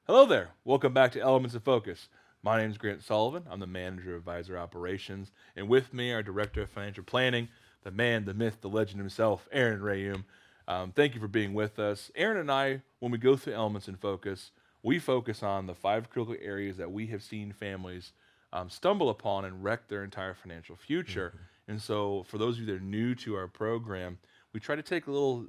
Hello there. Welcome back to Elements of Focus. My name is Grant Sullivan. I'm the manager of Advisor Operations, and with me, our director of financial planning, the man, the myth, the legend himself, Aaron Rheaume. Thank you for being with us. Aaron and I, when we go through Elements in Focus, we focus on the five critical areas that we have seen families stumble upon and wreck their entire financial future. Mhm. And so, for those of you that are new to our program, we try to take a little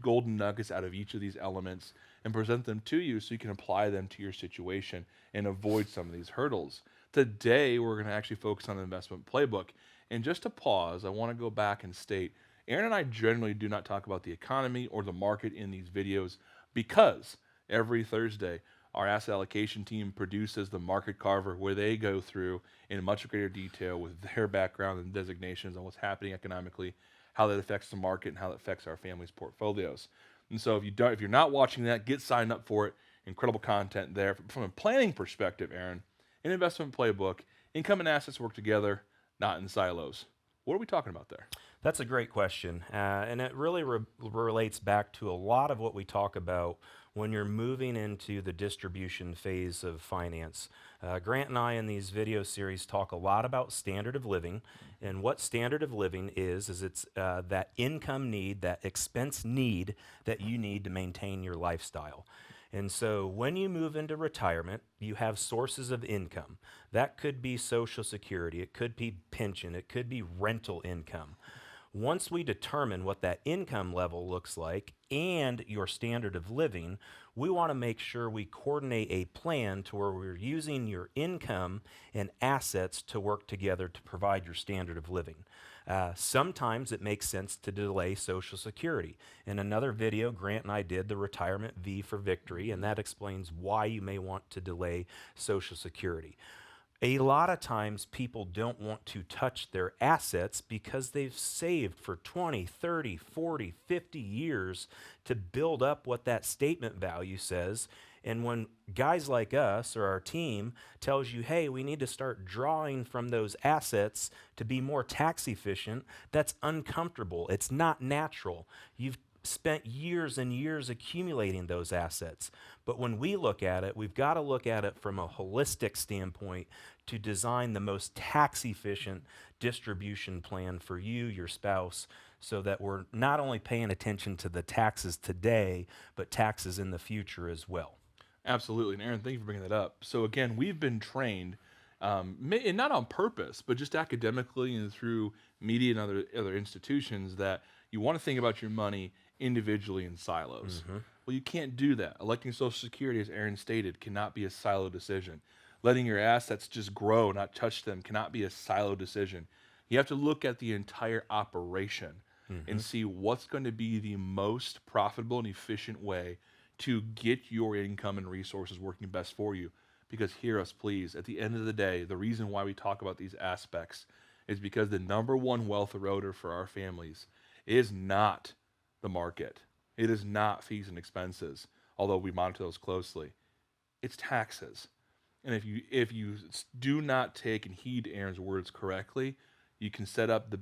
golden nuggets out of each of these elements and present them to you so you can apply them to your situation and avoid some of these hurdles. Today, we're going to actually focus on the investment playbook. And just to pause, I want to go back and state Aaron and I generally do not talk about the economy or the market in these videos because every Thursday, our asset allocation team produces the market carver where they go through in much greater detail with their background and designations on what's happening economically, how that affects the market, and how that affects our family's portfolios. And so if you're not watching that, get signed up for it. Incredible content there. From a planning perspective, Aaron, an investment playbook, income and assets work together, not in silos. What are we talking about there? That's a great question. And it really relates back to a lot of what we talk about when you're moving into the distribution phase of finance. Grant and I in these video series talk a lot about standard of living. And what standard of living is it's that income need, that expense need that you need to maintain your lifestyle. And so when you move into retirement, you have sources of income. That could be Social Security, it could be pension, it could be rental income. Once we determine what that income level looks like and your standard of living, we want to make sure we coordinate a plan to where we're using your income and assets to work together to provide your standard of living. Sometimes it makes sense to delay Social Security. In another video, Grant and I did the retirement V for victory, and that explains why you may want to delay Social Security. A lot of times people don't want to touch their assets because they've saved for 20, 30, 40, 50 years to build up what that statement value says. And when guys like us or our team tells you, hey, we need to start drawing from those assets to be more tax efficient, that's uncomfortable. It's not natural. You've spent years and years accumulating those assets. But when we look at it, we've got to look at it from a holistic standpoint to design the most tax efficient distribution plan for you, your spouse, so that we're not only paying attention to the taxes today, but taxes in the future as well. Absolutely. And Aaron, thank you for bringing that up. So again, we've been trained, and not on purpose, but just academically and through media and other institutions that you want to think about your money individually in silos. Hmm. Well, you can't do that. Electing Social Security, as Aaron stated, cannot be a silo decision. Letting your assets just grow, not touch them, cannot be a silo decision. You have to look at the entire operation and Hmm. see what's going to be the most profitable and efficient way to get your income and resources working best for you. Because hear us, please, at the end of the day, the reason why we talk about these aspects is because the number one wealth eroder for our families is not the market. It is not fees and expenses, although we monitor those closely. It's taxes. And if you do not take and heed Aaron's words correctly, you can set up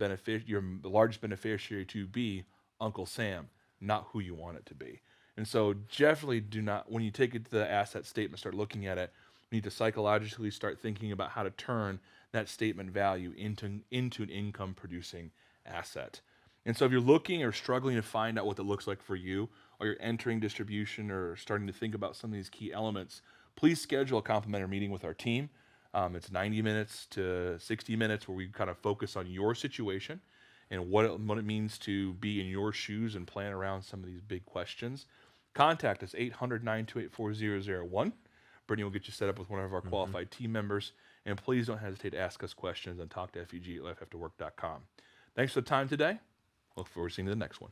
your largest beneficiary to be Uncle Sam, not who you want it to be. And so definitely do not, when you take it to the asset statement, start looking at it, you need to psychologically start thinking about how to turn that statement value into an income producing asset. And so if you're looking or struggling to find out what that looks like for you, or you're entering distribution or starting to think about some of these key elements, please schedule a complimentary meeting with our team. It's 90 minutes to 60 minutes where we kind of focus on your situation and what it means to be in your shoes and plan around some of these big questions. Contact us, 800-928-4001. Brittany will get you set up with one of our Hmm. qualified team members. And please don't hesitate to ask us questions and talk to FEG at lifeafterwork.com. Thanks for the time today. Look forward to seeing you in the next one.